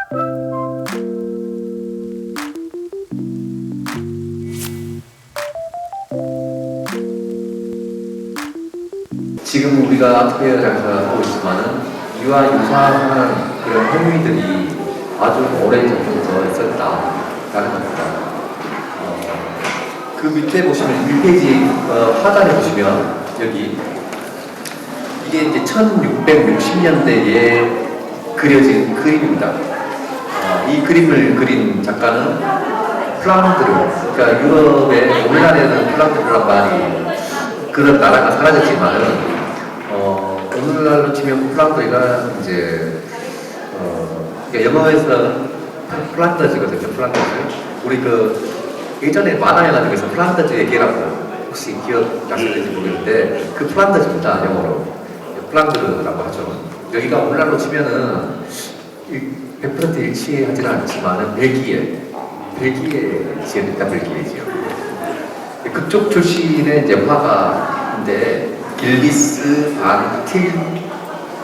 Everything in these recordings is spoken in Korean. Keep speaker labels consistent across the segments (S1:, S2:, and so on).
S1: 지금 우리가 아트페어 장사하고 있지만은 이와 유사한 그런 행위들이 아주 오래전부터 있었다라는 겁니다. 그 밑에 보시면 1페이지 하단에 보시면 여기 이게 이제 1660년대에 그려진 그림입니다. 이 그림을 그린 작가는 플랑드르, 그러니까 유럽의 오늘날에는 플랑드르란 말이 그런 나라가 사라졌지만은 오늘날로 치면 플랑드르가 이제 그러니까 영어에서는 플란더즈거든요. 플란더즈. 우리 그 예전에 만화 영화 중에서 플란더즈 얘기라고 혹시 기억나실지 모르겠는데 그 플란더즈입니다. 영어로 플랑드르라고 하죠. 여기가 오늘날로 치면은 100% 일치하지는 않지만은 벨기에 지역이니까 벨기에지요. 그쪽 출신의 이제 화가인데 길비스 반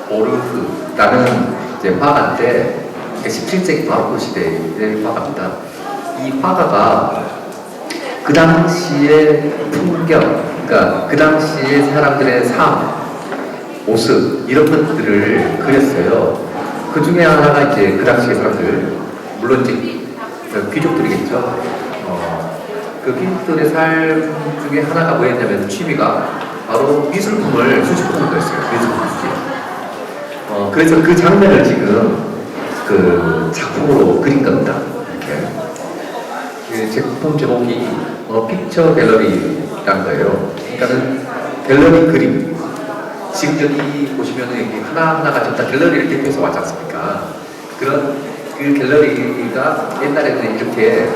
S1: 틸보르흐라는 이제 화가인데 17세기 바로크 시대의 화가입니다. 이 화가가 그 당시의 풍경, 그러니까 그 당시의 사람들의 삶, 모습 이런 것들을 그렸어요. 그 중에 하나가 이제 그 당시의 사람들, 물론 이제 귀족들이겠죠. 그 귀족들의 삶 중에 하나가 뭐였냐면 취미가 바로 미술품을 수집하는 거였어요. 미술품 수집. 그래서 그 장면을 지금 그 작품으로 그린 겁니다. 이렇게. 그 제품 제목이 픽처 갤러리라는 거예요. 그러니까는 갤러리 그림. 지금 여기 보시면은 여기 하나하나가 전부 다 갤러리를 대표해서 왔지 않습니까? 그런 그 갤러리가 옛날에는 이렇게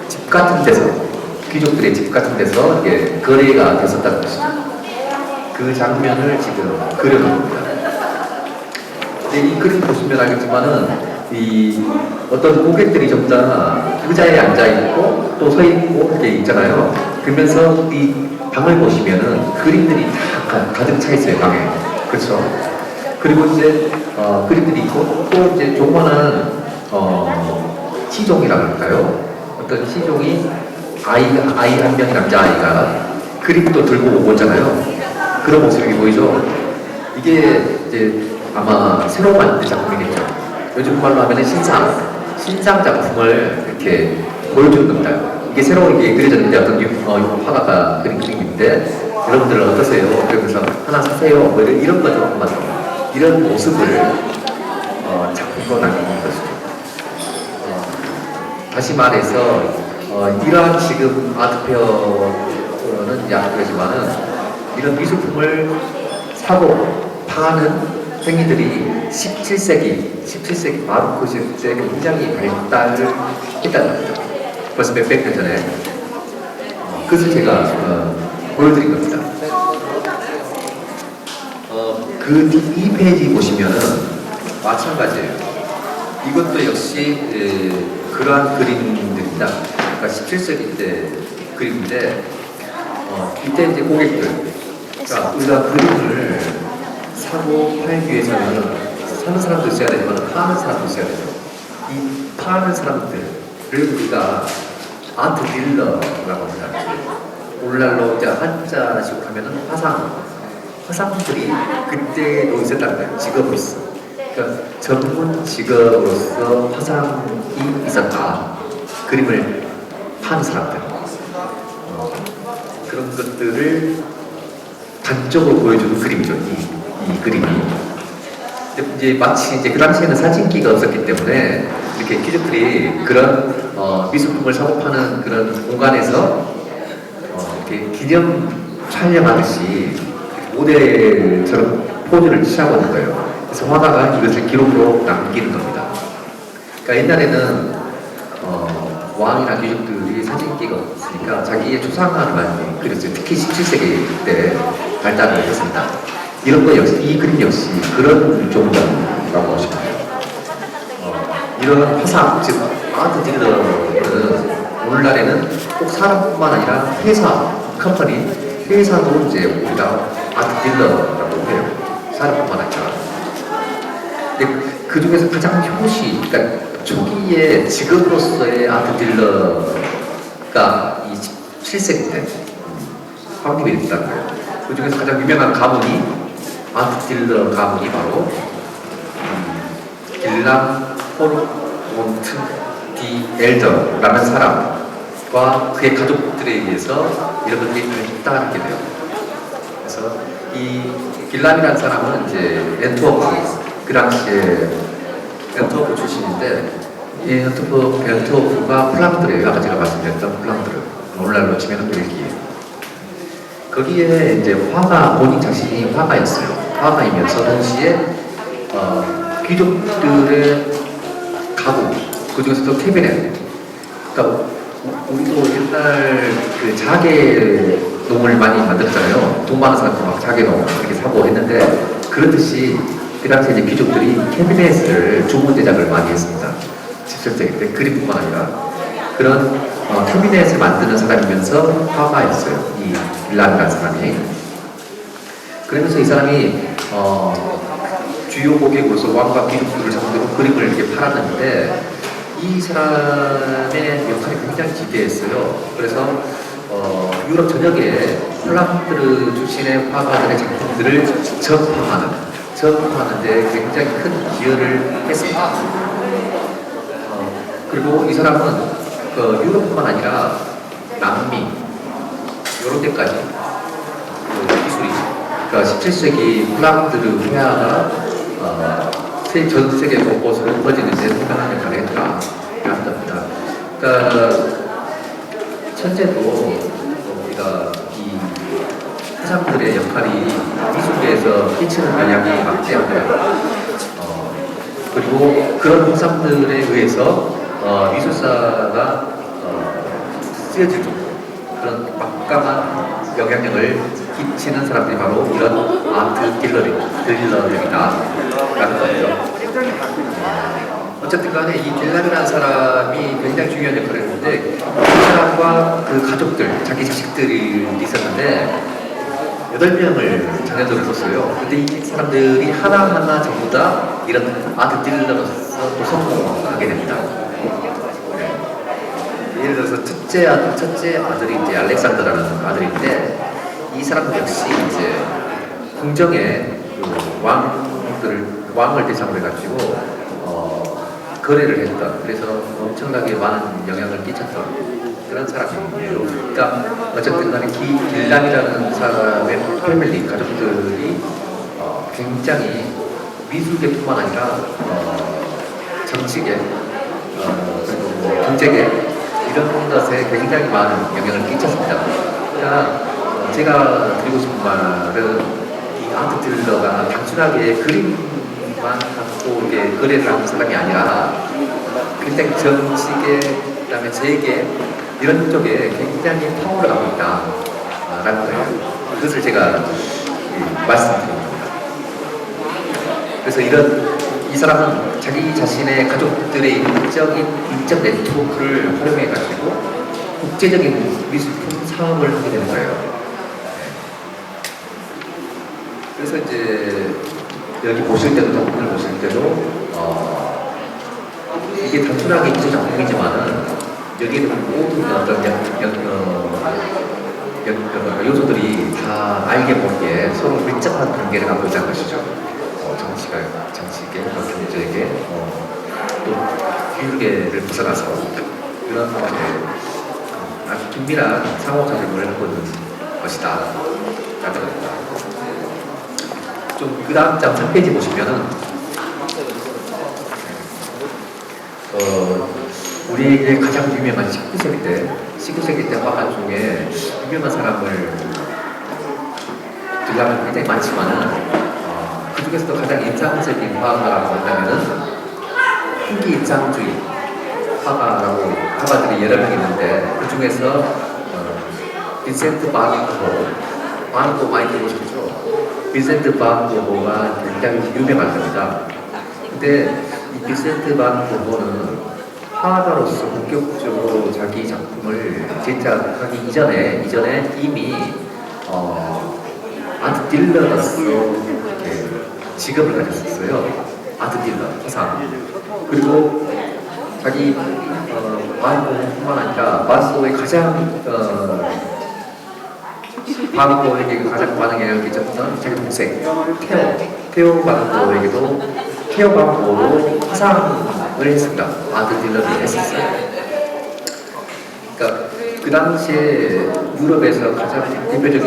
S1: 집 같은 데서 귀족들의 집 같은 데서 이게 거래가 됐었다는 것이죠. 그 장면을 지금 그려놓은 겁니다. 근데 이 그림 보시면 알겠지만은 이 어떤 고객들이 전부 다 의자에 앉아 있고 또 서 있고 이렇게 있잖아요. 그러면서 이 방을 보시면은 그림들이 다 가득 차 있어요, 방에. 그렇죠? 그리고 이제 그림들이 있고 또 이제 조그만한 시종이라고 할까요? 어떤 시종이 아이 한 명이 남자아이가 그림도 들고 오고 있잖아요. 그런 모습이 보이죠? 이게 이제 아마 새로 만든 작품이겠죠. 요즘 말로 하면 신상 작품을 이렇게 보여주는 겁니다. 이게 새로 이게 그려졌는데 어떤 화가가 그린 그림인데 여러분들은 어떠세요? 그러면서 하나 사세요. 뭐 이런 거죠. 한번 이런 모습을 작품으로 남기는 것이죠. 다시 말해서 이러한 지금 아트페어는 아트페어지만은 이런 미술품을 사고 파는 행위들이 17세기 바로크 시대에 굉장히 발달을 했다는 거죠. 벌써 몇백 년 전에. 그것을 제가 보여드린 겁니다. 그 2페이지 보시면은 마찬가지예요. 이것도 역시 그러한 그림들입니다. 그러니까 17세기 때 그림인데 이때 이제 고객들, 그러니까 우리가 그림을 사고 팔기 위해서는 사는 사람도 있어야 되지만 파는 사람도 있어야 되죠. 이 파는 사람들을 우리가 아트 딜러라고 합니다. 오늘날로 이제 한자식으로 하면은 화상들이 그때도 있었다는 거예요. 직업으로 있어. 그러니까 전문 직업으로서 화상이 있었다. 그림을 파는 사람들. 그런 것들을 단적으로 보여주는 그림이죠. 이 그림이. 이제 마치 이제 그 당시에는 사진기가 없었기 때문에 이렇게 귀족들이 그런 미술품을 사고 파는 그런 공간에서 이렇게 기념 촬영하듯이 모델처럼 포즈를 취하고 있는 거예요. 그래서 화가가 이것을 기록으로 남기는 겁니다. 그러니까 옛날에는 왕이나 귀족들이 사진기가 없으니까 자기의 초상화를 많이 그렸어요. 특히 17세기 때 발달을 했습니다. 이런 거 역시, 이 그림 역시 그런 종류라고 하시면 돼요. 이런 화상, 즉 아트 딜러는 오늘날에는 꼭 사람뿐만 아니라 회사, 컴퍼니, 회사도 이제 우리가 아트 딜러라고 해요. 사람뿐만 아니라. 근데 그 중에서 가장 효시, 그러니까 초기의 직업으로서의 아트 딜러가 이 17세기 때 확립이 됐다는 거예요. 그 중에서 가장 유명한 가문이 아트 딜러 가문이 바로 길람 포르몬트 디 엘더라는 사람과 그의 가족들에 의해서 이런 것들이 발달하게 돼요. 그래서 이 길람이라는 사람은 이제 엔트워프, 그 당시에 벤트호프 출신인데 이 벤트호프가 플랑드르예요. 아까 제가 말씀드렸던 플랑드르, 오늘날로 치면 벨기에. 거기에 이제 화가, 본인 자신이 화가였어요. 화가이면서 동시에 귀족들의 가구, 그 중에서도 캐비넷. 그러니까 우리도 옛날 그 자개농을 많이 만들었잖아요. 돈 많은 사람들 막 자개농 이렇게 사고 했는데, 그렇듯이 그 당시에 이제 귀족들이 캐비넷을 주문 제작을 많이 했습니다. 17세기 때 그림뿐만 아니라 그런 캐비넷을 만드는 사람이면서 화가였어요. 이 빌란이라는 사람이. 그러면서 이 사람이 주요 고객으로서 왕과 귀족들을 상대로 그림을 이렇게 팔았는데, 이 사람의 역할이 굉장히 지대했어요. 그래서 유럽 전역에 플랑드르 출신의 화가들의 작품들을 접하는데 굉장히 큰 기여를 했습니다. 그리고 이 사람은 그 유럽뿐만 아니라 남미 이런 데까지 그 기술이, 그러니까 17세기 플랑드르 회화가 전 세계 곳곳으로 퍼지는데 상당한 역할을 했다. 합니다. 그러니까 천재도 우리가 이 사람들의 역할이 미술계에서 끼치는 영향이 막대합니다. 그리고 그런 사람들에 의해서 미술사가 쓰여질 정도 그런 막강한 영향력을 끼치는 사람들이 바로 이런 아트 딜러들이다 라는 거예요. 어쨌든 간에 이 딜러라는 사람이 굉장히 중요한 역할을 했는데, 그 사람과 그 가족들, 자기 자식들이 있었는데 8명을 자녀들을 뒀어요. 근데 이 사람들이 하나하나 전부 다 이런 아트 딜러로서 또 성공하게 됩니다. 예를 들어서 첫째 아들이 이제 알렉산더라는 아들인데, 이 사람 역시 이제 궁정의 그 왕을 대상으로 해가지고 거래를 했던, 그래서 엄청나게 많은 영향을 끼쳤던 그런 사람이에요. 그러니까 어쨌든 간에 길람이라는 사람의 패밀리, 가족들이 굉장히 미술계뿐만 아니라 정치계, 그리고 뭐 경제계 이런 것에 굉장히 많은 영향을 끼쳤습니다. 그러니까 제가 드리고 싶은 말은, 이 아트 딜러가 단순하게 그림만 갖고 이게 거래를 하는 사람이 아니라 굉장히 정치계, 그다음에 재계 이런 쪽에 굉장히 파워를 갖고 있다라는 거예요. 그것을 제가 말씀드립니다. 그래서 이 사람은 자기 자신의 가족들의 인적 네트워크를 활용해가지고 국제적인 미술품 사업을 하게 되는 거예요. 그래서 이제 여기 보실 때도, 작품을 보실 때도 이게 단순하게 미술 작품이지만은 여기에는 모든 어떤 요소들이 다 알게 모르게 서로 밀접한 관계를 갖고 있다는 것이죠. 정치계, 경제계, 또 교육계를 벗어나서 그런 아주 긴밀한 상호작용을 하고 있는 것이다. 라는 겁니다. 좀 그 다음 장 3페이지 보시면은 우리에게 가장 유명한 19세기 때 화가 중에 유명한 사람을 들라면 굉장히 많지만은 그 중에서도 가장 인상적인 화가라고 한다면은 풍기 인상주의 화가들이 여러 명 있는데, 그 중에서 빈센트 반 고흐 많이 들어보셨죠? 빈센트 반 고흐가 굉장히 유명한 겁니다. 근데 이 빈센트 반 고흐는 화가로서 본격적으로 자기 작품을 제작하기 이전에 이미 아트 딜러로서 이렇게 직업을 가졌었어요. 아트 딜러 화상, 그리고 자기 마음뿐만 아니라 마스오의 가장 바흐에게 가장 많은 영향을 끼쳤던 자기 동생 테오 바흐에게도 테오 바흐로 화상을 했습니다. 아트 딜러를 했었어요. 그러니까 그 당시에 유럽에서 가장 대표적인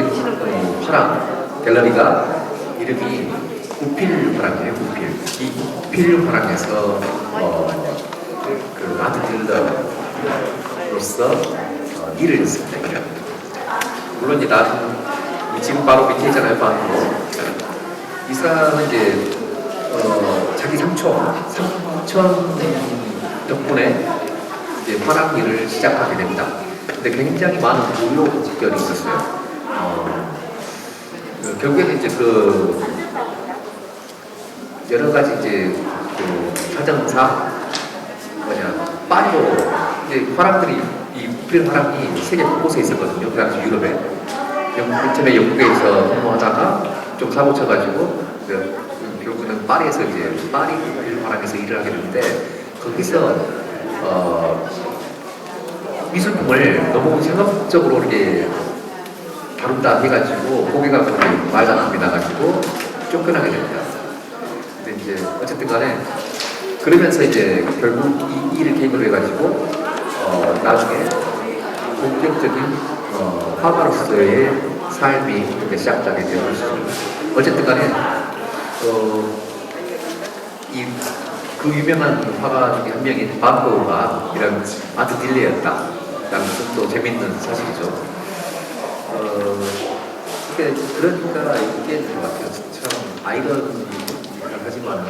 S1: 화랑 갤러리가 이름이 구필 화랑이에요. 구필. 이 구필 화랑에서 그 아트 딜러로서 일을 했습니다. 물론 이제 나는 지금 바로 밑에 있잖아요. 바로 이 사람은 이제 자기 삼촌 덕분에 이제 화랑 일을 시작하게 됩니다. 근데 굉장히 많은 우여곡절이 있었어요. 결국에는 이제 여러 가지 이제 사정상 파리로 이제 화랑들이 이 구필 화랑이 세계 곳곳에 있었거든요. 그 당시 유럽에. 처음에 영국에서 근무하다가 좀 사고 쳐가지고 결국은 파리에서 이제 파리 구필 화랑에서 일을 하게 되는데 거기서 미술품을 너무 생업적으로 이렇게 다룬다 해가지고 고개가 말장난이 나가지고 쫓겨나게 됩니다. 근데 이제 어쨌든 간에 그러면서 이제 결국 이 일을 계획으로 해가지고 나중에 본격적인 화가로서의 삶이 이렇게 시작되게 되었습니다. 어쨌든 간에 그 유명한 화가 중에 한 명인 바흐가 이런 아트 딜러였다 라는 것은 또 재밌는 사실이죠. 그러니까 이게 것 같아요. 참 아이러니하지만은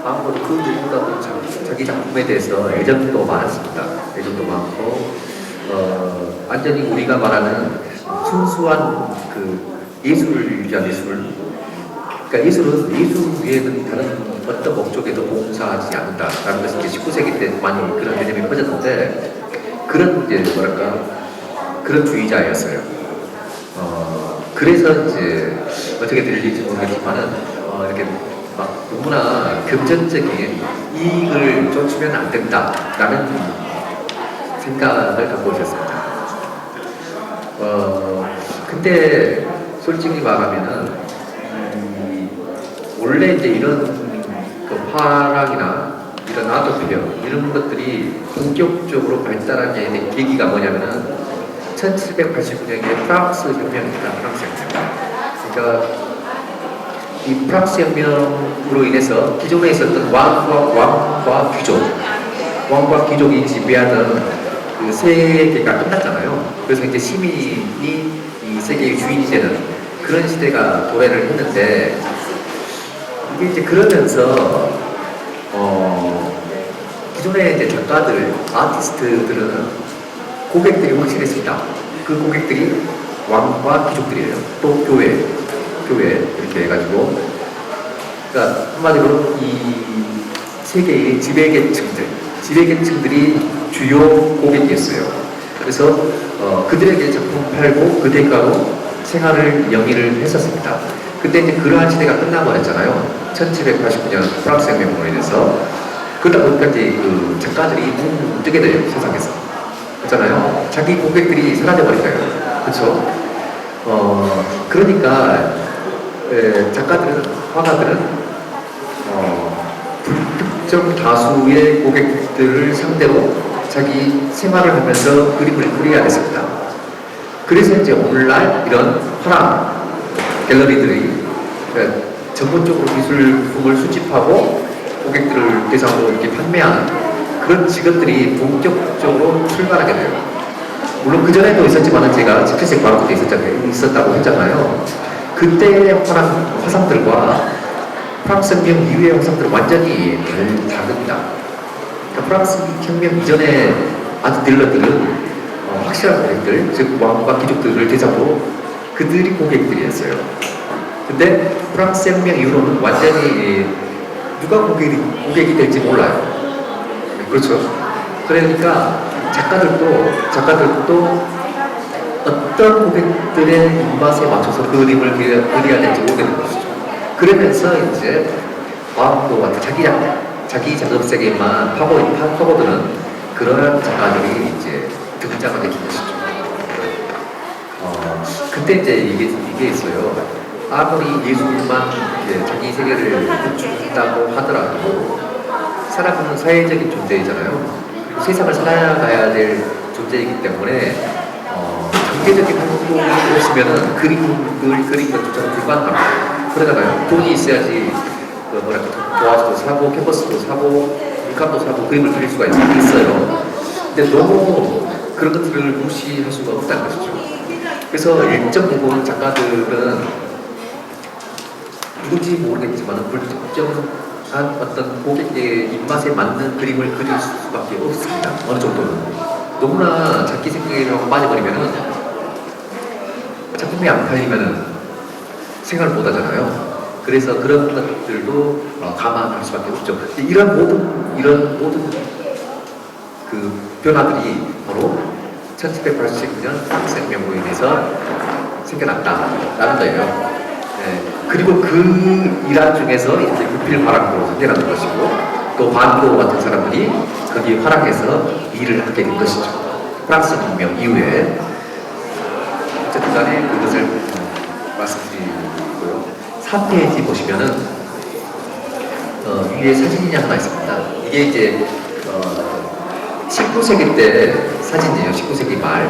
S1: 바흐도 그 누구보다도 자기 작품에 대해서 애정도 많았습니다. 애정도 많고 완전히 우리가 말하는 순수한 그 예술을 유지한 예술. 그러니까 예술은 예술 외에는 다른 어떤 목적에도 봉사하지 않는다라는 것이 이제 19세기 때 많이 그런 개념이 퍼졌는데 그런 이제 뭐랄까 그런 주의자였어요. 그래서 이제 어떻게 들릴지 모르겠지만은 이렇게 막 너무나 금전적인 이익을 쫓으면 안 된다라는 생각을 갖고 있었습니다. 근데 솔직히 말하면은 원래 이제 이런 그 화랑이나 이런 아토피어 이런 것들이 본격적으로 발달하게 된 계기가 뭐냐면은 1789년에 프랑스 혁명입니다. 프랑스 혁명. 그러니까 이 프랑스 혁명으로 인해서 기존에 있었던 왕과 귀족이 지배하던 그 세계가 끝났잖아요. 그래서 이제 시민이 이 세계의 주인이 되는 그런 시대가 도래를 했는데 이게 이제 그러면서 기존의 이제 작가들, 아티스트들은 고객들이 확실했습니다. 그 고객들이 왕과 귀족들이에요. 또 교회 이렇게 해가지고 그러니까 한마디로 이 세계의 지배계층들이 주요 고객이었어요. 그래서 그들에게 작품 팔고 그 대가로 생활을 영위를 했었습니다. 근데 이제 그러한 시대가 끝나버렸잖아요. 1789년 프랑스 혁명으로 인해서. 그러다 보니까 이제 그 작가들이 눈 뜨게 돼요, 세상에서. 그렇잖아요. 자기 고객들이 사라져버리잖아요. 그렇죠? 그러니까 작가들은, 화가들은 불특정 다수의 고객들을 상대로 자기 생활을 하면서 그림을 그려야 됐습니다. 그래서 이제 오늘날 이런 화랑 갤러리들이 전문적으로 미술품을 수집하고 고객들을 대상으로 이렇게 판매하는 그런 직업들이 본격적으로 출발하게 돼요. 물론 그전에도 있었지만 제가 17세기 바로 그때 있었다고 했잖아요. 그때의 화상들과 프랑스 혁명 이후의 화상들은 완전히 다릅니다. 그러니까 프랑스 혁명 이전의 아트 딜러들은 확실한 고객들, 즉 왕과 귀족들을 대상으로 그들이 고객들이었어요. 근데 프랑스 혁명 이후로는 완전히 누가 고객이 될지 몰라요. 그렇죠. 그러니까 작가들도 어떤 고객들의 입맛에 맞춰서 그림을 그려야 될지 모르게 된 것이죠. 그러면서 이제 마음도 같은 자기 작업 세계만 파고드는 그런 작가들이 이제 등장하게 된 것이죠. 그때 이제 이게 있어요. 아무리 예술만 이제 자기 세계를 구축한다고 하더라도 사람은 사회적인 존재이잖아요. 그리고 세상을 살아가야 될 존재이기 때문에 경제적인 활동이 없으면은 그린 것조차 불가능합니다. 그러잖아요. 돈이 있어야지 도화지도 사고 캔버스도 사고 물감도 사고 그림을 그릴 수가 있어요. 근데 너무 그런 것들을 무시할 수가 없다는 것이죠. 그래서 일정 부분 작가들은 누군지 모르겠지만 불특정한 어떤 고객의 입맛에 맞는 그림을 그릴 수밖에 없습니다. 어느 정도는. 너무나 자기 생각이라고 빠져버리면은 작품이 안 팔리면은 생각을 못 하잖아요. 그래서 그런 것들도 감안할 수밖에 없죠. 이런 모든 그 변화들이 바로 1789년 프랑스 혁명으로 인해서 생겨났다라는 거예요. 네. 그리고 그 일환 중에서 이제 구필 화랑으로 생겨나는 것이고 또 반고 같은 사람들이 거기에 활약해서 일을 하게 된 것이죠. 프랑스 혁명 이후에 어쨌든 간에 그것을 말씀드리고요. 4페이지 보시면은 위에 사진이 하나 있습니다. 이게 이제 19세기 때 사진이에요. 19세기 말.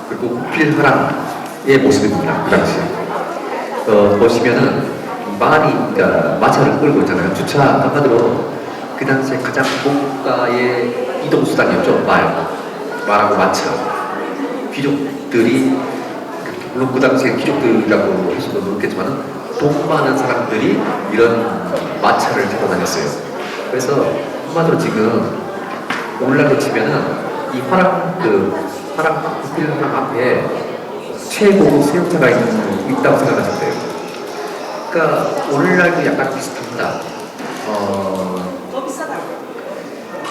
S1: 그리고 구필 화랑의 모습입니다. 그 당시. 보시면은 말이, 그러니까 마차를 끌고 있잖아요. 주차, 한마디로 그 당시에 가장 고가의 이동수단이었죠. 말하고 마차. 귀족들이, 물론 그 당시에 귀족들이라고 할 수도 없겠지만, 돈 많은 사람들이 이런 마차를 타고 다녔어요. 그래서 한마디로 지금 오늘날로 치면은 이 구필 화랑 앞에 최고급 세용차가 있다고 생각하시면 돼요. 그러니까 오늘날도 약간 비슷합니다.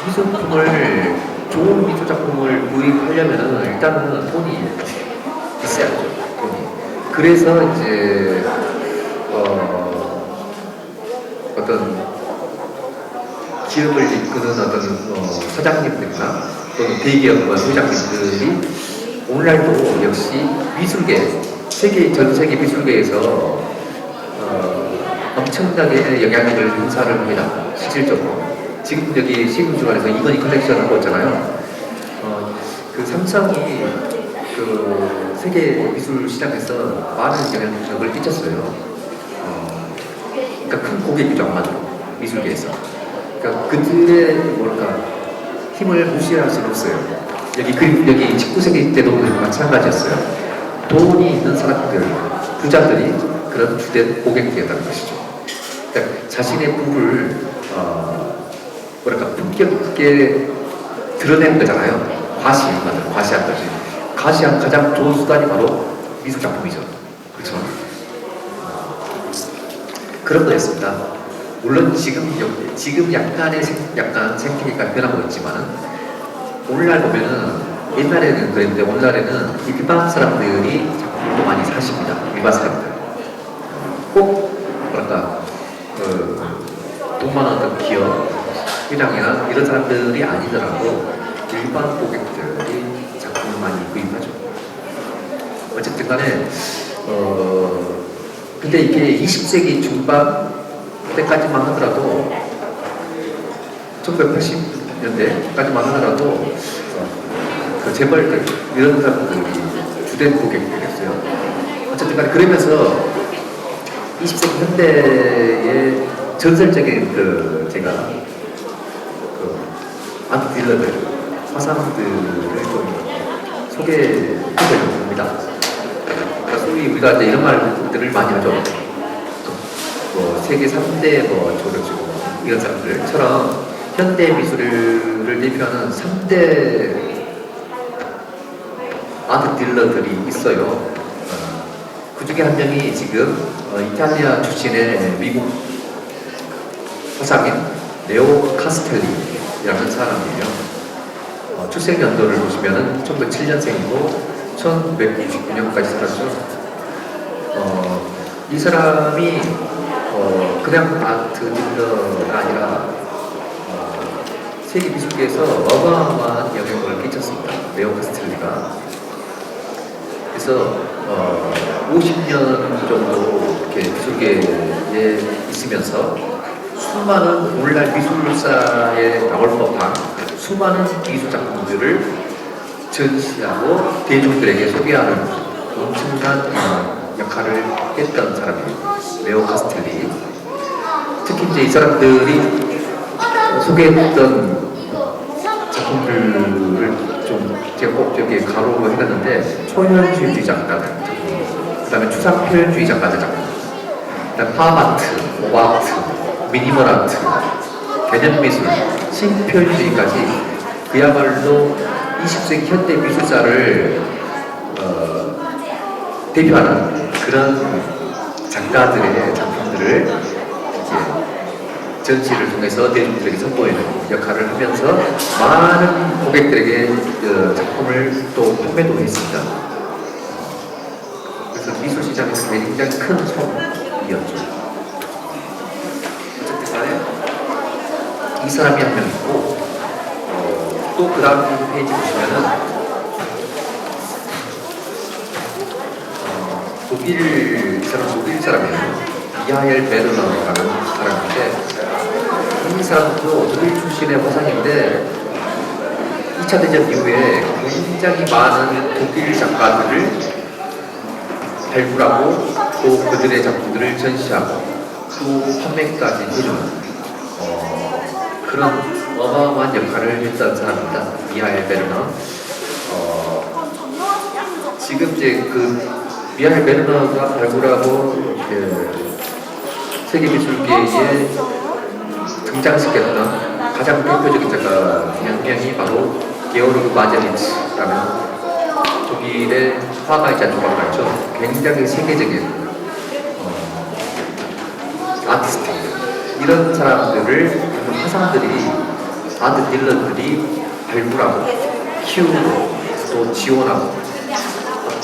S1: 미술품을 좋은 미술 작품을 구입하려면은 일단은 돈이 비싸죠. 돈이. 그래서 이제 어떤 기업을 이끄는 어떤 사장님들이나 또는 대기업과 회장님들이 오늘날도 역시 미술계, 전 세계 미술계에서 엄청나게 영향력을 행사를 합니다. 실질적으로. 지금 여기 시민주관에서 이건희 컬렉션 하고 있잖아요. 그 삼성이 그 세계 미술 시장에서 많은 영향력을 끼쳤어요. 그러니까 큰 고객이죠, 아마도 미술계에서. 그러니까 그들의 뭐랄까 힘을 무시할 수는 없어요. 여기 19세기 때도 마찬가지였어요. 돈이 있는 사람들, 부자들이 그런 주된 고객이었다는 것이죠. 그러니까 자신의 부를 뭐랄까 품격 있게 드러내는 거잖아요. 과시한 거지. 과시한 가장 좋은 수단이 바로 미술 작품이죠. 그렇죠? 그런 거였습니다. 물론 지금 약간 생태계가 변하고 있지만은 오늘날 보면은 옛날에는 그랬는데 오늘날에는 일반 사람들이 작품도 많이 사십니다. 일반 사람들. 꼭 뭐랄까 돈 많은 어떤 기업, 회장이나 이런 사람들이 아니더라도 일반 고객들이 작품을 많이 구입하죠. 어쨌든 간에 근데 이게 20세기 중반 때까지만 하더라도 1980년대까지만 하더라도 재벌들 이런 사람들이 주된 고객들이었어요. 어쨌든 간에 그러면서 20세기 현대의 전설적인 제가 아트 딜러들, 화상들을 좀 소개해드리려고 합니다. 그러니까 소위 우리가 이제 이런 말들을 많이 하죠. 세계 3대 조력지고 이런 사람들처럼 현대 미술을 대표하는 3대 아트 딜러들이 있어요. 그 중에 한 명이 지금 이탈리아 출신의 미국 화상인 네오 카스텔리라는 사람이에요. 출생 연도를 보시면은 1907년생이고 1999년까지 살았죠. 이 사람이 그 그냥 아트 딜러가 아니라 세계 미술계에서 어마어마한 영향을 끼쳤습니다. 레오 카스텔리가. 그래서 50년 정도 이렇게 미술계에 있으면서 수많은 오늘날 미술사에 나올 법한 수많은 미술 작품들을 전시하고 대중들에게 소개하는 엄청난 역할을 했던 사람이에요. 레오 카스텔리. 특히 이제 이 사람들이 소개했던 작품들을 좀 제가 꼭 여기 가로로 해놨는데 초현실주의 작가들 작품, 그 다음에 추상표현주의 작가들 작품, 그 다음에 팝아트, 오버아트, 미니멀 아트, 개념미술, 신표현주의까지 그야말로 20세기 현대 미술사를 대표하는 그런 작가들의 작품들을 전시를 통해서 대중들에게 선보이는 역할을 하면서 많은 고객들에게 작품을 또 판매도 했습니다. 그래서 미술 시장에서 굉장히 큰 손이었죠. 어쨌든 간에 이 사람이 한 명 있고 또 그 다음 페이지 보시면은 이 사람 독일 사람이에요. 미하엘 베르너라는 사람인데 이 사람도 독일 출신의 화상인데 2차 대전 이후에 굉장히 많은 독일 작가들을 발굴하고 또 그들의 작품들을 전시하고 또 판매까지 해주는 그런 어마어마한 역할을 했던 사람입니다. 미하엘 베르너. 지금 이제 그 미하엘 베르너가 발굴하고 세계 미술계에 등장시켰던 가장 대표적인 작가 중 한 명이 바로 게오르그 마제리츠라는 독일의 화가이자 조각가 있죠. 굉장히 세계적인 아티스트. 이런 사람들을 화상들이 아트 딜러들이 발굴하고 키우고 또 지원하고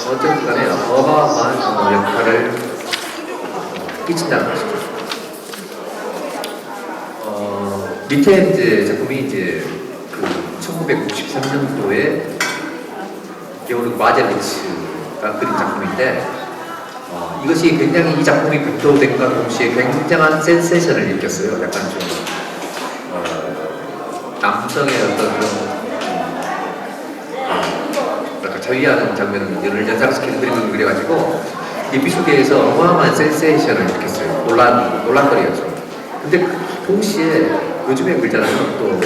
S1: 어쨌든 간에 어마어마한 역할을 끼친다는 것이죠. 밑에 이제 작품이 이제 그 1963년도에 게오르그 마제리츠가 그린 작품인데 이것이 굉장히 이 작품이 발표된과 동시에 굉장한 센세이션을 일으켰어요. 약간 좀 남성의 어떤 그런 약간 자위하는 장면을 연상시키는 그림을 그려가지고 이 미술계에서 어마어마한 센세이션을 일으켰어요. 논란거리였죠. 근데 동시에 요즘에 그러잖아요. 또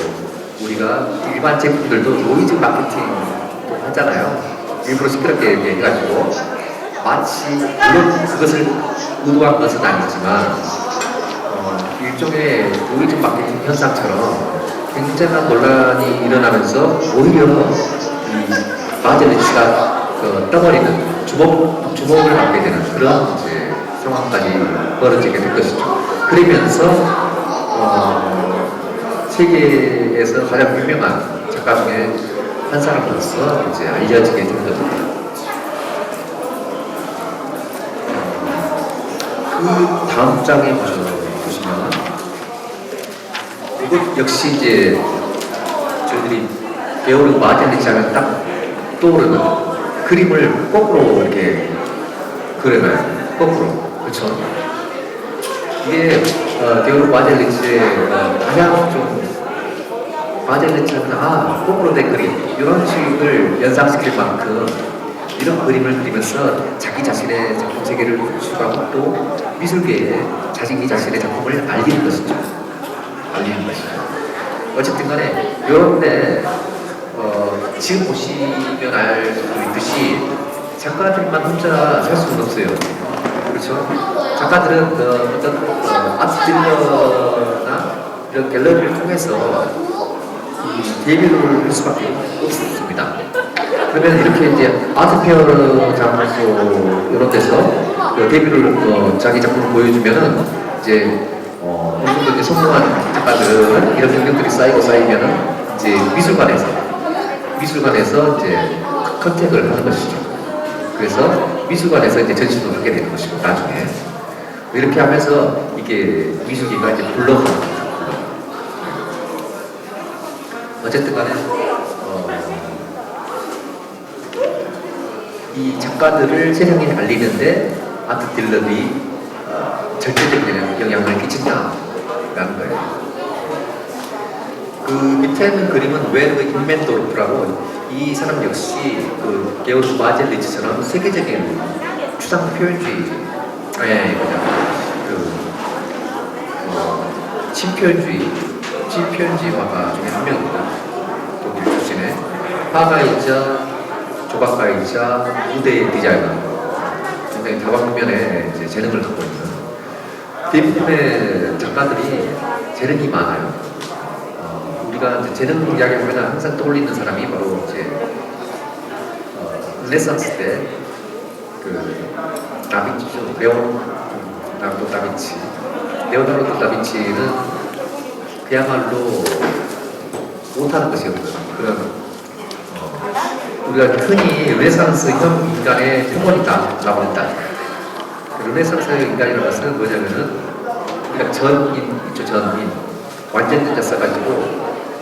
S1: 우리가 일반 제품들도 노이즈 마케팅도 하잖아요. 일부러 시끄럽게 이렇게 해가지고 마치 물론 그것을 의도한 것은 아니지만 일종의 노이즈 마케팅 현상처럼 굉장한 논란이 일어나면서 오히려 이 마제리치가 떠버리는 주목을 받게 되는 그런 이제 상황까지 벌어지게 될 것이죠. 그러면서 세계에서 가장 유명한 작가 중에 한 사람으로서 이제 알려지게 된 겁니다. 그 다음 장에 보시면 이것 역시 이제 저희들이 게오르그 마제리치 하면 딱 떠오르는 그림을 거꾸로 이렇게 그려놔요. 거꾸로. 그렇죠? 이게 게오르그 마제리치의 가장 좀 마제리치는 거꾸로 된 그림 이런 식을 연상시킬 만큼 이런 그림을 그리면서 자기 자신의 작품 세계를 구축하고 또 미술계에 자기 자신의 작품을 알리는 것이죠. 알리는 것이죠. 어쨌든 간에 이런데 지금 보시면 알 수 있듯이 작가들만 혼자 살 수는 없어요. 그렇죠? 작가들은 어떤 아트 딜러나 이런 갤러리를 통해서 데뷔를 할 수밖에 없습니다. 그러면 이렇게 이제 아트페어 장소 이런 데서 데뷔를 자기 작품을 보여주면은 이제 어느 정도 이제 성공한 작가들은 이런 경력들이 쌓이면은 이제 미술관에서 이제 컨택을 하는 것이죠. 그래서 미술관에서 이제 전시도 하게 되는 것이고 나중에 이렇게 하면서 이 이게 미숙이가 이제 불러가는 거죠. 어쨌든 간에 이 작가들을 세상에 알리는데 아트 딜러들이 절대적인 영향을 끼친다라는 거예요. 그 밑에 있는 그림은 웨르 인멘도르프라고 이 사람 역시 그 게오르 마젤리치처럼 세계적인 추상 표현주의 친표현주의 화가 중에 한 명입니다. 독일 출신의 화가이자 조각가이자 무대 디자이너, 굉장히 다방면에 이제 재능을 갖고 있는 대부분의 작가들이 재능이 많아요. 우리가 이제 재능 이야기하면 항상 떠올리는 사람이 바로 이제 르네상스 때 그 다빈치죠. 레오나르도 다빈치. 레오나르도 다빈치는 그야말로 못하는 것이었거든요. 그런 우리가 흔히 르네상스형 인간의 흉원이다라고 한다. 르네상스형 인간이라는 것은 뭐냐면은 우리가 전인, 완전자 써가지고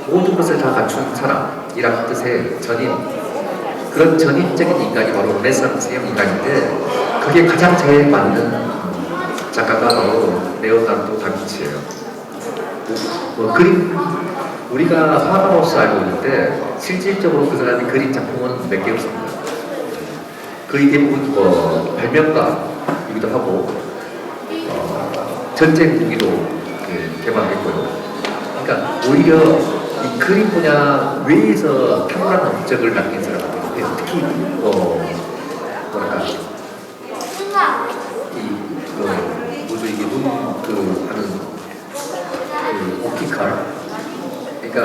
S1: 모든 것을 다 갖춘 사람이라는 뜻의 전인, 그런 전인적인 인간이 바로 르네상스형 인간인데 그게 가장 제일 맞는 작가가 바로 레오나르도 다빈치예요. 그림, 우리가 화가로서 알고 있는데 실질적으로 그 사람이 그린 작품은 몇 개 없습니다. 거의 대부분 발명가이기도 하고 전쟁 무기도 개발했고요. 그러니까 오히려 이 그림 분야 외에서 탁월한 업적을 남긴 사람들, 특히 뭐랄까 이게 하는 옵티컬, 그러니까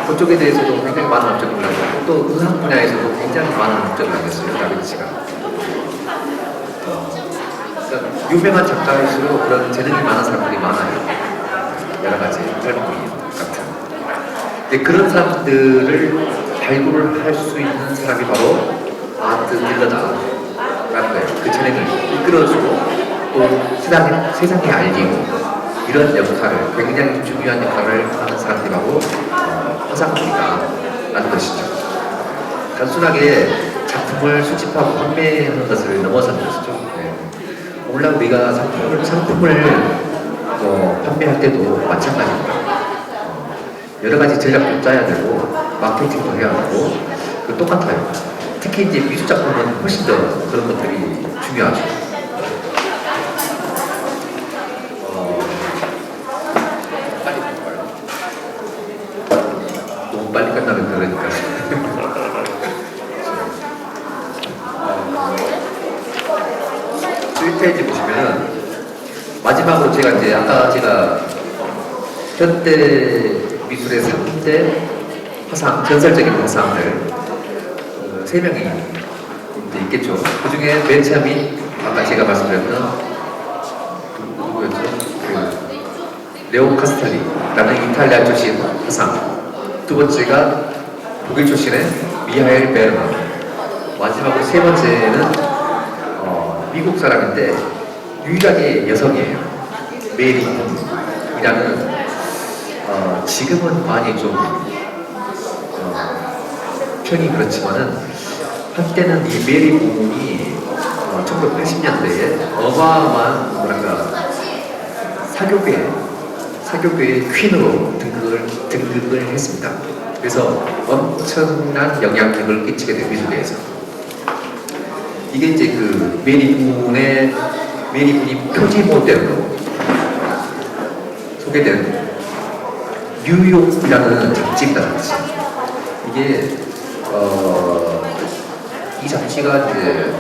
S1: 그쪽에 대해서도 굉장히 많은 업적을 남겼고 또 의학 분야에서도 굉장히 많은 업적을 남겼어요, 다빈치가. 그러니까 유명한 작가일수록 그런 재능이 많은 사람들이 많아요. 여러 가지 활동이 같은. 근데 그런 사람들을 발굴할 수 있는 사람이 바로 아트 딜러다라는 거예요. 그 재능을 이끌어주고 또 세상에 알리고 이런 역할을, 굉장히 중요한 역할을 하는 사람들이 바로 화상들이다라는 것이죠. 단순하게 작품을 수집하고 판매하는 것을 넘어서는 것이죠. 네. 오늘날 우리가 상품을 판매할 때도 마찬가지입니다. 여러 가지 전략도 짜야 되고 마케팅도 해야 하고 똑같아요. 특히 이제 미술 작품은 훨씬 더 그런 것들이 중요하죠. 빨리 볼까요? 너무 빨리 끝나면 그러니까. 페이지 보시면은 마지막으로 제가 아까 현대 미술의 3대 화상, 전설적인 화상들 3명이 있겠죠. 그 중에 맨 처음이 아까 제가 말씀드렸던 누구였죠? 레오 카스텔리라는 이탈리아 출신 화상. 두 번째가 독일 출신의 미하엘 베르너. 마지막으로 세 번째는 미국 사람인데 유일하게 여성이에요. 메리이라는 지금은 많이 좀 편이 그렇지만은 한때는 이 메리 부문이 1980년대에 어마어마한 뭐랄까 사교계의 퀸으로 등극을 했습니다. 그래서 엄청난 영향력을 끼치게 됩니다. 미술계에서. 이게 이제 그 메리 분이 표지 모델로 소개된 뉴욕이라는 잡지입니다. 이게 이 잡지가 이제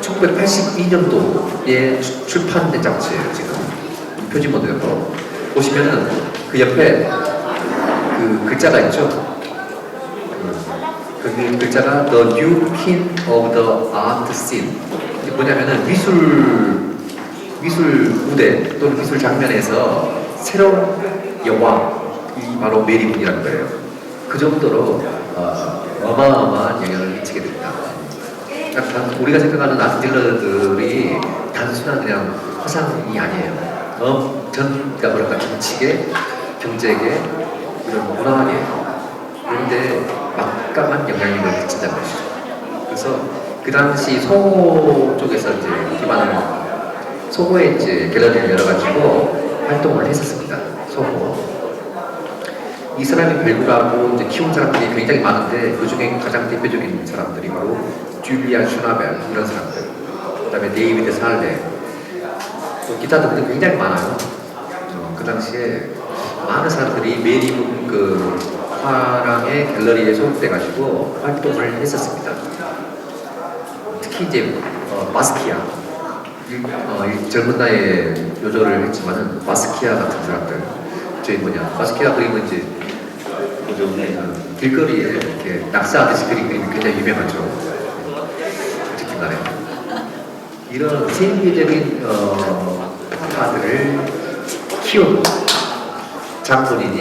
S1: 1982년도에 출판된 잡지예요. 지금 표지 모델로 보시면은 그 옆에 그 글자가 있죠. 그 글자가 The New King of the Art Scene. 이게 뭐냐면은 미술 무대 또는 미술 장면에서 새로운 여왕이 바로 메리분이라는 거예요. 그 정도로 어마어마한 영향을 미치게 됩니다. 그러니까 우리가 생각하는 아트 딜러들이 단순한 그냥 화상이 아니에요. 그러니까 뭐랄까 정치계, 경제계, 이런 문화계 그런데 막강한 영향력을 미친다는 것이죠. 그래서 그 당시 소호 쪽에서 이제 기반을 소호에 이제 갤러리를 열어가지고 활동을 했었습니다. 소호. 이 사람이 발굴하고 이제 키운 사람들이 굉장히 많은데 그 중에 가장 대표적인 사람들이 바로 줄리안 슈나벨 이런 사람들, 그다음에 데이비드 살레, 또 기타 등등 굉장히 많아요. 그 당시에 많은 사람들이 메리문 그 화랑의 갤러리에 소속돼가지고 활동을 했었습니다. 특히 이제 바스키아, 젊은 나이에 요절을 했지만은 바스키아 같은 사람들, 저희 바스키아 그림은 이제 길거리에 이렇게 낙서하듯이 그린 그림이 굉장히 유명하죠. 어쨌든 간에 이런 세계적인 화가들을 키운 장본인이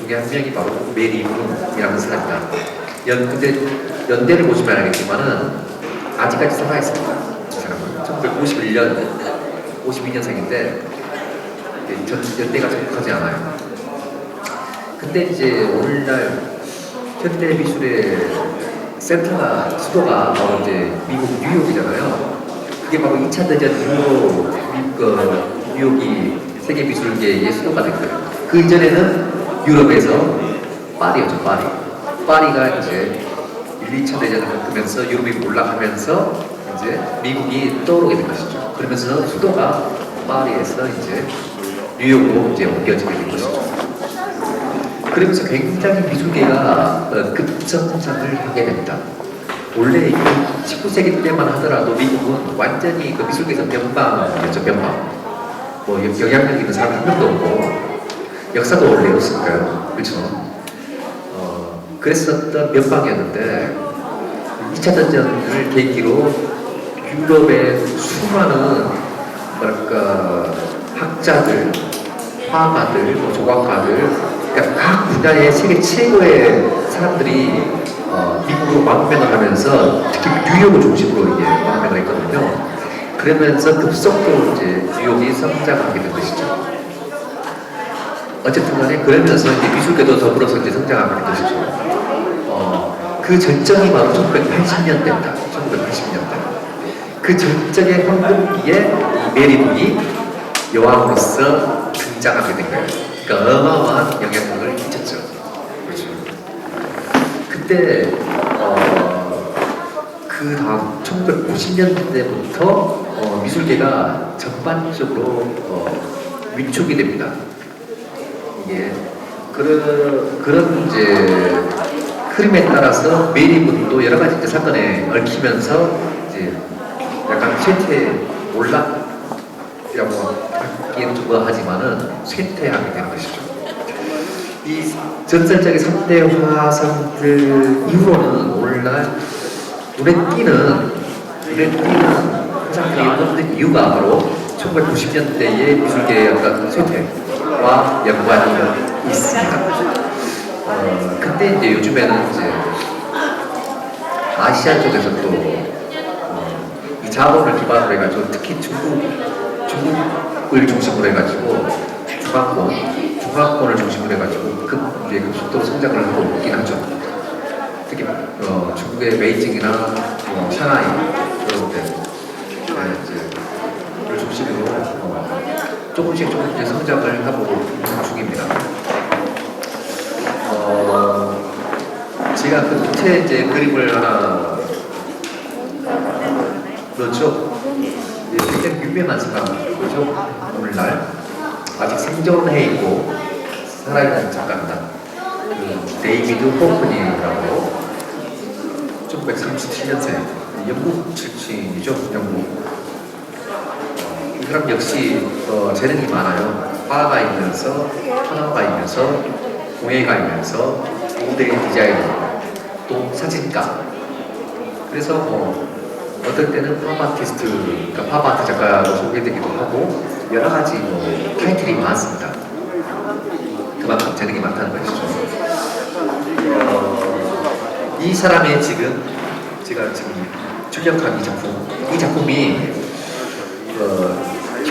S1: 중에 한 명이 바로 메리 문이라는 사람이다. 근데 연대를 보시면 알겠지만은 아직까지 살아있습니다. 이 사람은 1951년 52년생인데 연대가 정확하지 않아요. 근데 이제 오늘날 현대 미술의 센터가 수도가 바로 이제 미국 뉴욕이잖아요. 그게 바로 2차 대전 이후로 뉴욕이 세계 미술계의 수도가 된 거예요. 그 이전에는 유럽에서 파리였죠, 파리. 파리가 이제 1, 2차 대전을 겪으면서 유럽이 올라가면서 이제 미국이 떠오르게 된 것이죠. 그러면서 수도가 파리에서 이제 뉴욕으로 이제 옮겨지게 된 것이죠. 그러면서 굉장히 미술계가 급성장을 하게 됩니다. 원래 19세기 때만 하더라도 미국은 완전히 그 미술계에서 변방이었죠, 변방. 뭐 영향력 있는 사람 한 명도 없고 역사도 원래 없으니까요, 그렇죠? 그랬었던 면방이었는데 2차 대전을 계기로 유럽의 수많은 뭐랄까 학자들, 화가들, 조각가들, 그러니까 각 분야의 세계 최고의 사람들이 미국으로 망명을 하면서 특히 뉴욕을 중심으로 이게 망명을 했거든요. 그러면서 급속도로 이제 뉴욕이 성장하게 된 것이죠. 어쨌든 간에 그러면서 이제 미술계도 더불어서 이제 성장하게 된 것이죠. 그 절정이 바로 1980년대입니다. 1980년대. 그 절정의 황금기에 이 메리문이 여왕으로서 등장하게 된 거예요. 그러니까 어마어마한 영향력을 끼쳤죠. 그렇죠. 그때 그 다음 1950년대부터 미술계가 전반적으로 위축이 됩니다. 이게 그런 이제 흐름에 따라서 메리문도 여러 가지 이제 사건에 얽히면서 이제 약간 쇠퇴 올라라고 하기엔 좀 하지만은 쇠퇴하게 되는 것이죠. 이 전설적인 3대 화상들 이후로는 오늘날 눈에 띄는 화상들이 없는 이유가 바로 1990년대의 미술계의 어떤 쇠퇴와 연관이 있습니다. 근데 이제 요즘에는 이제 아시아 쪽에서 또 이 자본을 기반으로 해가지고 특히 중국을 중심으로 해가지고 중화권을 중심으로 해가지고 급속도로 성장을 하고 있긴 하죠. 특히 중국의 베이징이나 샹하이 그런 데를 중심으로 조금씩 이제 성장을 하고 있는 중입니다. 제가 그 밑에 이제 그림을 하나 넣었죠. 굉장히 유명한 사람이죠. 오늘날 아직 생존해 있고 살아있는 작가입니다. 그 데이비드 호크니라고 1937년생 영국 출신이죠. 영국. 이 사람 역시 재능이 많아요. 화가이면서 판화가이면서 공예가이면서 무대 디자이너 또 사진가. 그래서 어떨 때는 팝아티스트, 그러니까 팝아트 작가로 소개되기도 하고 여러 가지 타이틀이 많습니다. 그만큼 재능이 많다는 것이죠. 이 사람의 제가 지금 출력한 이 작품이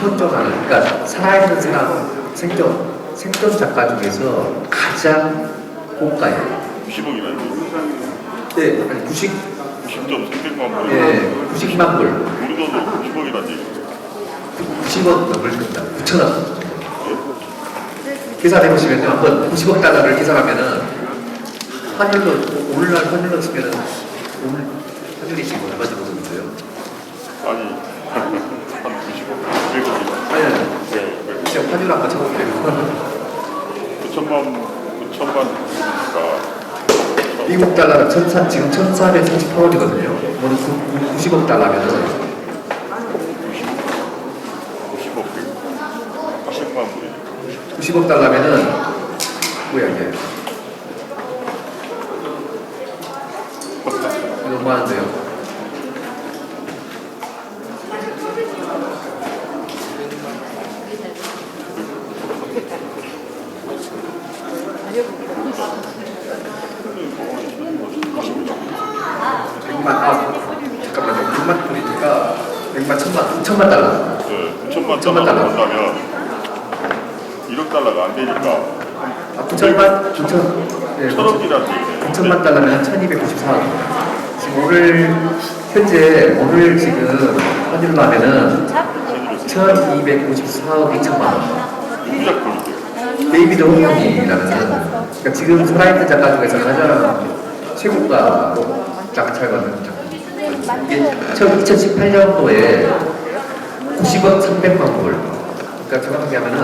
S1: 현존하는, 그러니까 살아있는 사람 생존 작가 중에서 가장 고가예요.
S2: 90억이라는
S1: 네, 한 90,
S2: 90점 300만 불.
S1: 예, 90만 불,
S2: 우리 돈으로 90억이라는 얘기.
S1: 90억 넘을 겁니다. 9천억. 계산해보시면 한번 90억 달러를 계산하면은 환율로, 오늘날 환율로 치면은 오늘 환율이 지금 얼마 정도 되는데요?
S2: 아니 한 90억 100억이나.
S1: 아니,
S2: 네.
S1: 진짜 환율 한번 쳐볼게요.
S2: 9천만이니까
S1: 미국 달러는 지금 1,438원이거든요. 오늘 90억 달러면은
S2: 90억 80만 불이죠.
S1: 90억 달러면은 뭐야 이게? 이거 너무 많은데요? 잠깐만요. 6만 불이니까 100만, 1000만, 9천만 달러.
S2: 네, 9천만
S1: 9천만
S2: 달러
S1: 달러.
S2: 본다면 1억 달러가 안 되니까
S1: 9천만, 9천, 예,
S2: 1000억이라는 얘기네.
S1: 9천만 달러면 1294원. 지금 오늘 지금 환율로 하면은 1294억 2천만 원.
S2: 무작품이죠.
S1: 데이비드 호킹이라는, 그러니까 지금 살아있는 작가 중에서 가장 최고가로 낙찰받은 작품. 이게 2018년도에 90억 300만 불. 그러니까 정확하게 하면은,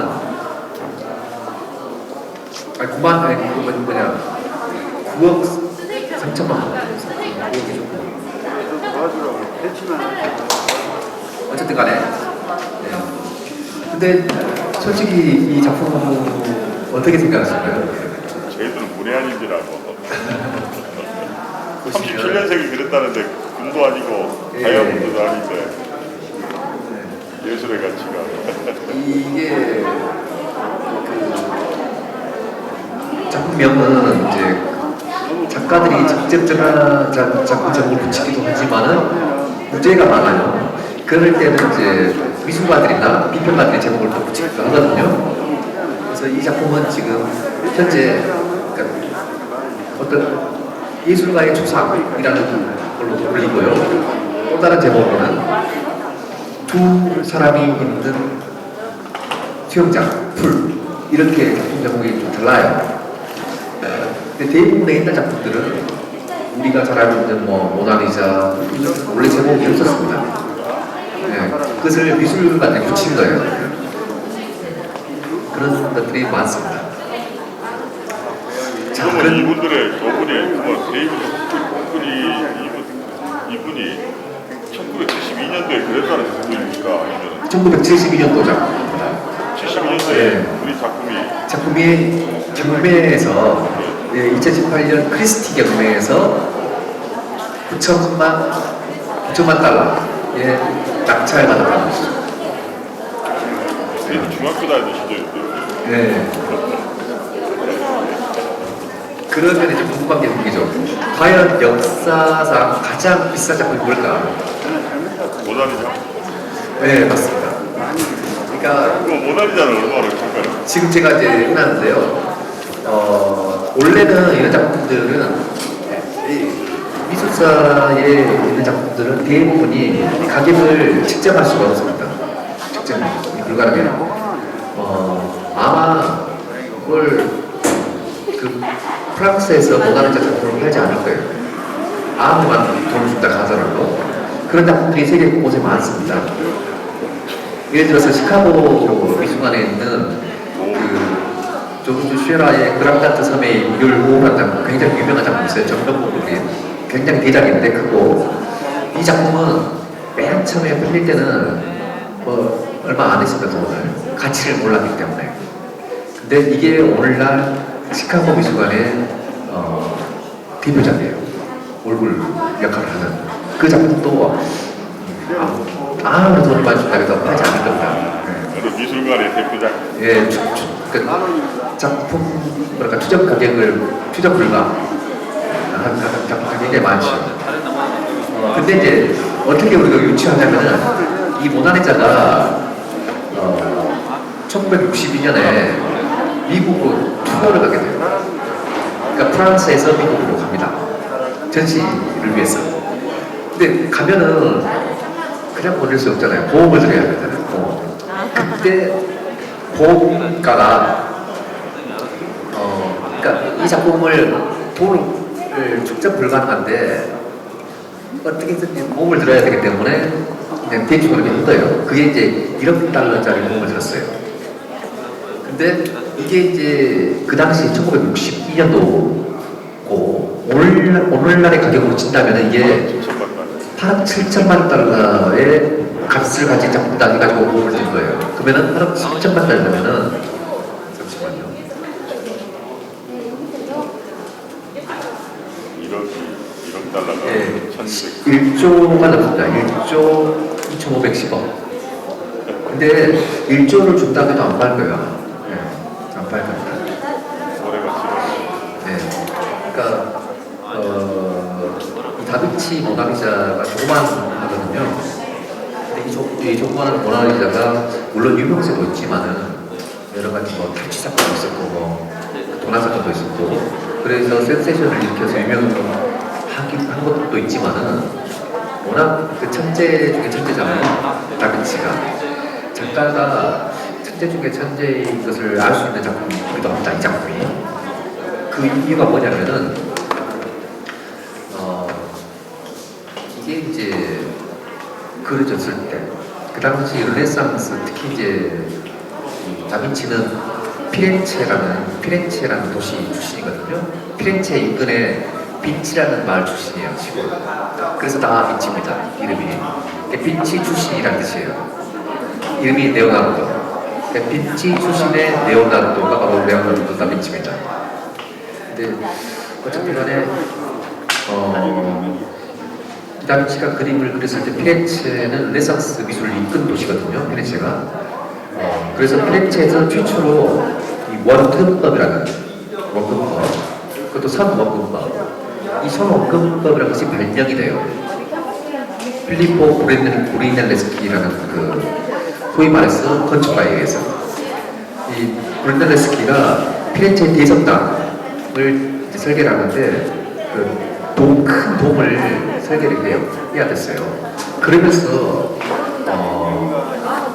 S1: 아니, 9억 3천만 원. 어쨌든 간에. 네. 근데 솔직히 이 작품 어떻게 생각하시나요?
S2: 저희들은 문외한인지라고 37년생이 그랬다는데 군도 아니고
S1: 예.
S2: 다이아몬드도 아닌데 예술의 가치가
S1: 이게 그 작품명은 이제 작가들이 직접 작품 제목을 붙이기도 하지만은 무죄가 많아요. 그럴 때는 이제 미술가들이나 비평가들이 제목을 또 붙이기도 하거든요. 그래서 이 작품은 지금 현재 그러니까 어떤 예술가의 초상이라는 걸로 불리고요. 또 다른 제목으로는 두 사람이 있는 수영장, 풀 이렇게 작품 제목이 좀 달라요. 근데 대부분의 옛날 작품들은 우리가 잘 알고 있는 뭐 모나리자 원래 제목이 없었습니다. 네, 그것을 미술가들이 붙인 거예요. 그런 것들이 많습니다. 자,
S2: 그러면 이분들의 저분이 뭐 데이비드 이분이 1972년도에 그랬다는 분입니까? 아니면
S1: 1972년도작.
S2: 72년도에
S1: 네.
S2: 우리
S1: 작품이 경매에서 2018년 크리스티 경매에서 9천만 달러에 낙찰받았다는 것이죠.
S2: 중학교 다니는 시절인데
S1: 네. 그러면 이제 궁금한 게 생기죠. 과연 역사상 가장 비싼 작품이 뭘까?
S2: 모나리자?
S1: 네, 맞습니다. 그러니까
S2: 그거 모나리자는 얼마나 줄까요?
S1: 지금 제가 이제 해놨는데요. 원래는 이런 작품들은 이 미술사에 있는 작품들은 대부분이 가격을 측정할 수가 없습니다. 측정이 불가능해요. 아마 그걸 그 프랑스에서 모나리자 작품을 팔지 않을 거예요. 아무만 돈을 준다 하더라도 그런 작품들이 세계 곳곳에 많습니다. 예를 들어서 시카고 미술관에 있는 그 조르주 슈에라의 그랑다트 섬의 물을 호흡한 작품, 굉장히 유명한 작품이 있어요. 정면부분이 굉장히 대작인데 크고, 이 작품은 맨 처음에 팔릴 때는 뭐 얼마 안 했습니다. 돈을 가치를 몰랐기 때문에. 근데 이게 오늘날 시카고 미술관의 대표작이에요. 얼굴 역할을 하는 그 작품도 아무리 돈을 많이 준다고 해도 팔지 않을 겁니다.
S2: 저도 미술관의 대표작.
S1: 예, 그 작품 뭐랄까 추적 불가 한 작품이 굉장히 많죠. 근데 이제 어떻게 우리가 유추하냐면은 이 모나리자가 1962년에 미국으로 투어를 가게 돼요. 그러니까 프랑스에서 미국으로 갑니다. 전시를 위해서. 근데 가면은 그냥 보낼 수 없잖아요. 보험을 들여야 되잖아요. 보험. 그때 보험가가 그러니까 이 작품을 돈을 축적 불가능한데 어떻게든 보험을 들어야 되기 때문에 그냥 대충 그렇게 한 거예요. 그게 이제 1억 달러짜리 보험을 들었어요. 근데 이게 이제 그 당시 1962년도고 오늘날의 가격으로 친다면 이게 8억 7천만 달러의 값을 가진 작품이다 해가지고 보험을 든 거예요. 그러면은 8억 7천만 달러면은 잠시만요.
S2: 1억 달러가
S1: 네,
S2: 1,200.
S1: 1조가 넘습니다. 1조 2,510억. 근데 1조를 준다고 해도 안 팔거예요. 네, 안 팔 겁니다.
S2: 올해가 7월.
S1: 네, 그러니까 이 다빈치 모나리자가 조그만하거든요. 근데 이 조그만한 모나리자가 물론 유명세도 있지만은 여러 가지 뭐 탈취 사건도 있었고 뭐 도난 사건도 있었고 그래서 센세이션을 일으켜서 유명한 것도 있지만은 워낙 그 천재 중에 천재잖아요. 다빈치가 작가가 천재 중에 천재인 것을 알 수 있는 작품이기도 합니다. 이 작품이. 그 이유가 뭐냐면은 이게 이제 그려졌을 때 그 당시 르네상스 특히 이제 다빈치는 피렌체라는 도시 출신이거든요. 피렌체 인근에 빈치라는 마을 출신이에요. 시골. 그래서 다 빈치입니다. 이름이. 빈치 출신이라는 뜻이에요. 이름이 레오나르도. 빈치 출신의 레오나르도가 바로 레오나르도 다빈치입니다. 근데 어쨌든 간에 다빈치가 그림을 그렸을 때 피렌체는 르네상스 미술을 이끈 도시거든요. 피렌체가. 그래서 피렌체에서 최초로 이 원근법이라는 원근법, 그것도 선원근법, 이 선원근법이라는 것이 발명이 돼요. 필리포 브리넬레스키라는 그 소위 말해서 건축가에 의해서 이 브리넬레스키가 피렌체 대성당을 설계를 하는데 큰 돔을 설계를 해야 됐어요. 그러면서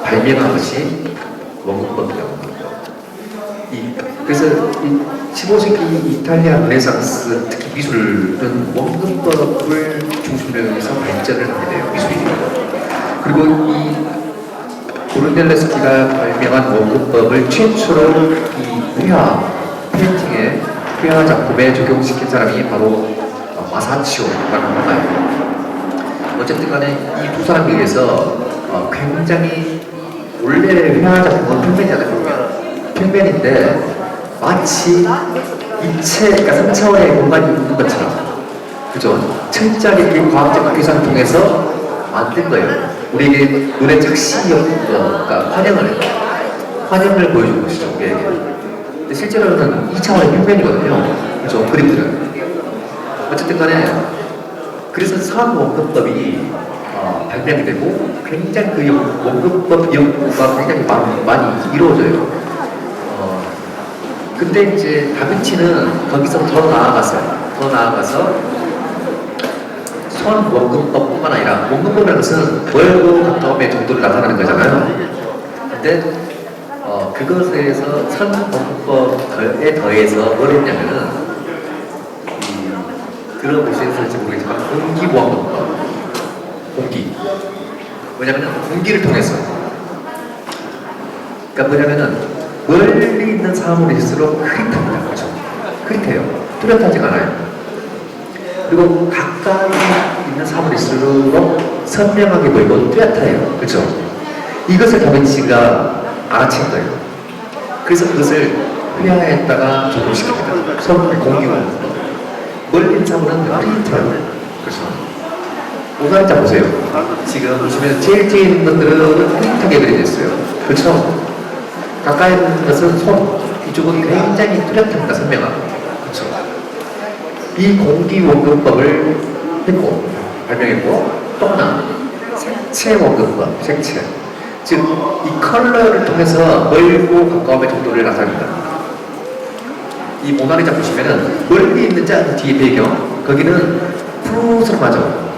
S1: 발명한 것이 원근법이라고 합니다. 그래서 이 15세기 이탈리아 르네상스 특히 미술은 원근법을 중심으로 해서 발전을 하게 돼요. 미술이. 그리고 이 브루넬레스키가 발명한 원근법을 최초로 이 페인팅에 회화 작품에 적용시킨 사람이 바로 마사치오라는 화가예요. 어쨌든 간에 이 두 사람에 의해서 굉장히 원래 회화 작품은 평면이잖아요. 평면인데 마치 입체, 그러니까 3차원의 공간이 있는 것처럼 그죠? 철저하게 과학적 계산을 통해서 만든 거예요. 우리에게 눈에 착시 그러니까 환영을 보여준 것이죠. 우리에게. 근데 실제로는 2차원의 평면이거든요. 그죠? 그림들은. 어쨌든 간에 그래서 사원근법이 발명이 되고 굉장히 그 원근법 연구가 굉장히 많이 이루어져요. 근데 이제 다빈치는 거기서 더 나아가서 선원근법뿐만 아니라 원근법이라는 것은 월고 가까움의 정도를 나타내는 거잖아요. 근데 그것에서 선원근법에 더해서 뭘 했냐면은 들어보셨을지 모르겠지만 공기원근법. 공기. 뭐냐면은 공기를 통해서. 그러니까 뭐냐면은 멀리 있는 사물일수록 흐릿합니다. 그렇죠? 흐릿해요. 뚜렷하지가 않아요. 그리고 가까이 있는 사물일수록 선명하게 보이고 뚜렷해요. 그렇죠? 이것을 다빈치가 알아챈 거예요. 그래서 그것을 회화에다가 적용시킵니다. 서울 공기원근법. 멀리 있는 사물은 흐릿해요. 그렇죠? 오가리자 보세요. 지금 보시면 제일 뒤에 있는 것들은 흐릿하게 그려져 있어요. 그렇죠? 가까이 있는 것은 손, 이쪽은 굉장히 뚜렷합니다. 선명하고. 그렇죠? 이 공기원근법을 했고 발명했고 또 하나 색채원근법, 색채. 즉, 이 컬러를 통해서 멀고 가까움의 정도를 나타냅니다. 이 모나리자 보시면은 멀리 있는 짠 뒤에 배경, 거기는 푸르스름하죠.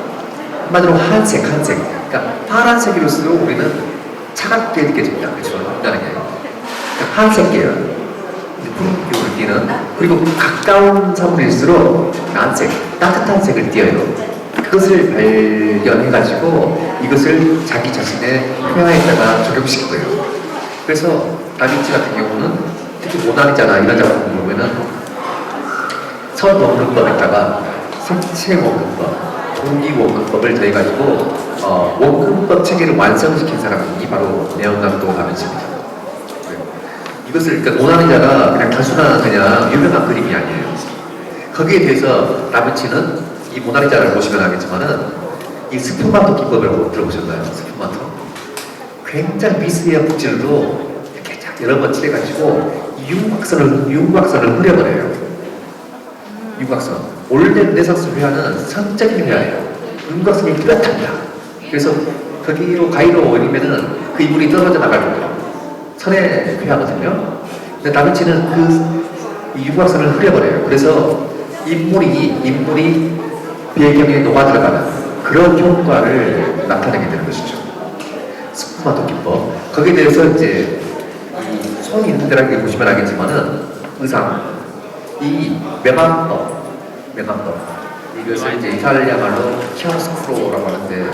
S1: 한마디로 한색. 그러니까 파란색일수록 우리는 차갑게 느껴집니다. 그렇죠? 인간에게. 그러니까 한색 계열, 푸른색을 띠는, 그리고 가까운 사물일수록 난색, 따뜻한 색을 띄어요. 그것을 발견해가지고 이것을 자기 자신의 회화에다가 적용시킨 거예요. 그래서 다빈치 같은 경우는 특히 모나리자나 이런 작품을 보면은 선원근법에다가 색채 원근법, 동기 원근법을 더해가지고 원근법 체계를 완성시킨 사람이 바로 레오나르도 다빈치입니다. 이것을 그러니까 모나리자가 그냥 단순한 그냥 유명한 그림이 아니에요. 거기에 대해서 다빈치는 이 모나리자를 보시면 알겠지만은 이 스푸마토 기법을 들어보셨나요? 스푸마토. 굉장히 미스의 붓질도 이렇게 쫙 여러 번 칠해가지고 윤곽선을 흐려버려요. 윤곽선. 원래 르네상스 회화는 선적인 회화예요. 윤곽선이 뚜렷합니다. 그래서 거기로 가위로 올리면은 그 인물이 떨어져 나갈 거예요. 선의 회화거든요. 근데 다빈치는 그 윤곽선을 흐려버려요. 그래서 인물이 배경에 녹아 들어가는 그런 효과를 나타내게 되는 것이죠. 스푸마토 기법. 거기에 대해서 이제 이 손이 있는 데라고 보시면 알겠지만은 의상, 이 명암법. 이것을 이제 이탈리아 말로 치아로스크로라고 하는데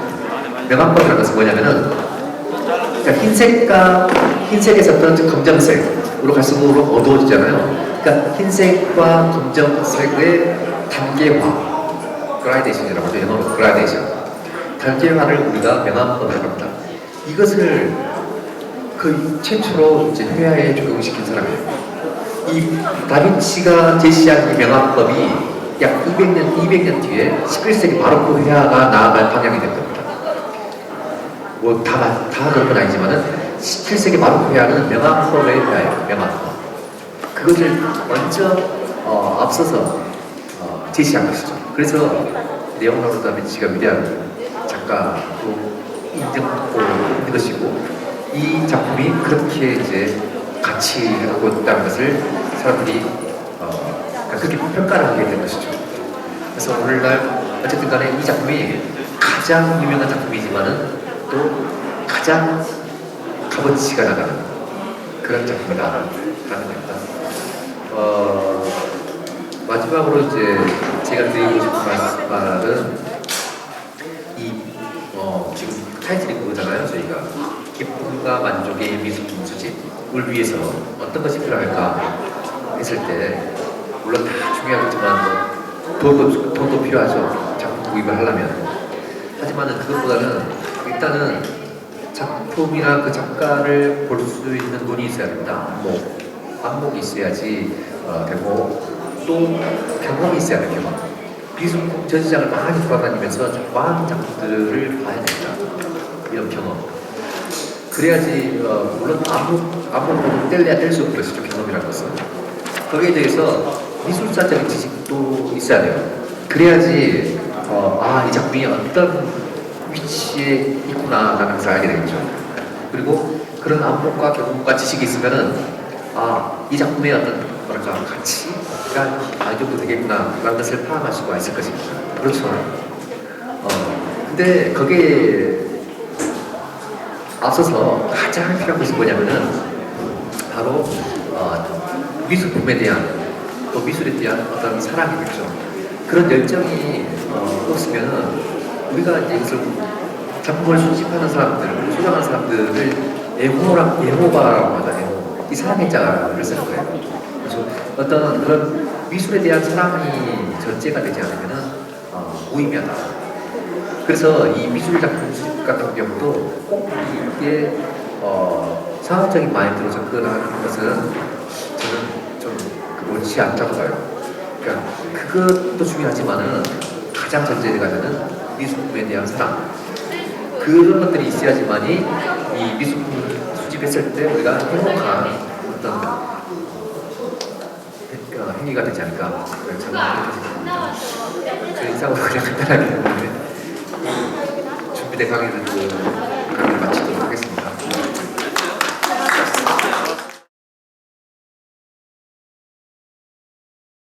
S1: 명암법이라는 것은 뭐냐면은 그러니까 흰색에서부터 검정색으로 갈수록 어두워지잖아요. 그러니까 흰색과 검정색의 단계화. 그라데이션이라고 하죠. 영어로 그라데이션. 단계화를 우리가 명암법이라고 합니다. 이것을 그 최초로 이제 회화에 적용시킨 사람이에요. 이 다빈치가 제시한 이 명암법이 약 200년 뒤에 11세기 바로크 회화가 나아갈 방향이 된 겁니다. 뭐 다 그런 건 아니지만은 17세기 바로크 회화는 명암법의 회화예요. 명암법. 그것을 먼저 앞서서 제시한 것이죠. 그래서 레오나르도 다빈치가 위대한 작가로 인정받고 있는 것이고 이 작품이 그렇게 이제 가치하고 있다는 것을 사람들이 그렇게 평가를 하게 된 것이죠. 그래서 오늘날 어쨌든 간에 이 작품이 가장 유명한 작품이지만은 또 가장 값어치가 나가는 그런 작품이다라는 겁니다. 마지막으로 이제 제가 드리고 싶은 말은 지금 타이틀이 그거잖아요. 저희가 기쁨과 만족의 미술품 수집을 위해서 어떤 것이 필요할까 했을 때 물론 다 중요하겠지만 돈도 필요하죠. 작품 구입을 하려면. 하지만은 그것보다는 일단은 작품이나 그 작가를 볼 수 있는 눈이 있어야 된다. 안목이 있어야지 되고 또 경험이 있어야 돼요. 경험. 미술품 전시장을 많이 돌아다니면서 많은 작품들을 봐야 된다. 이런 경험. 그래야지 물론 안목으로 뗄 수 없는 것이죠. 경험이라는 것은. 거기에 대해서 미술사적인 지식도 있어야 돼요. 그래야지 이 작품이 어떤 위치에 있구나라는 것을 알게 되겠죠. 그리고 그런 안목과 경험과 지식이 있으면은 이 작품의 어떤 가치가 이 정도 되겠구나라는 것을 파악할 수가 있을 것입니다. 그렇죠. 근데 거기에 앞서서 가장 필요한 것이 뭐냐면은 바로 미술품에 대한 또 미술에 대한 어떤 사랑이겠죠. 그런 열정이 없으면은 우리가 이제 이것을 작품을 수집하는 사람들, 소장하는 사람들을 애호가라고 하다. 이 사랑의 자를 쓰는 거예요. 그래서 어떤 그런 미술에 대한 사랑이 전제가 되지 않으면은 무의미하다. 그래서 이 미술 작품 수집 같은 경우도 꼭 이게 상업적인 마인드로 접근하는 것은 저는 좀 옳지 않다고 봐요. 그러니까 그것도 중요하지만은 가장 전제가 되는 미술품에 대한 사랑. 그런 것들이 있어야지만이 이 미술품을 수집했을 때 우리가 행복한 어떤 행위가 되지 않을까. 저는 그렇게 생각합니다. 그 이상으로 그냥 간단하게 준비된 강의를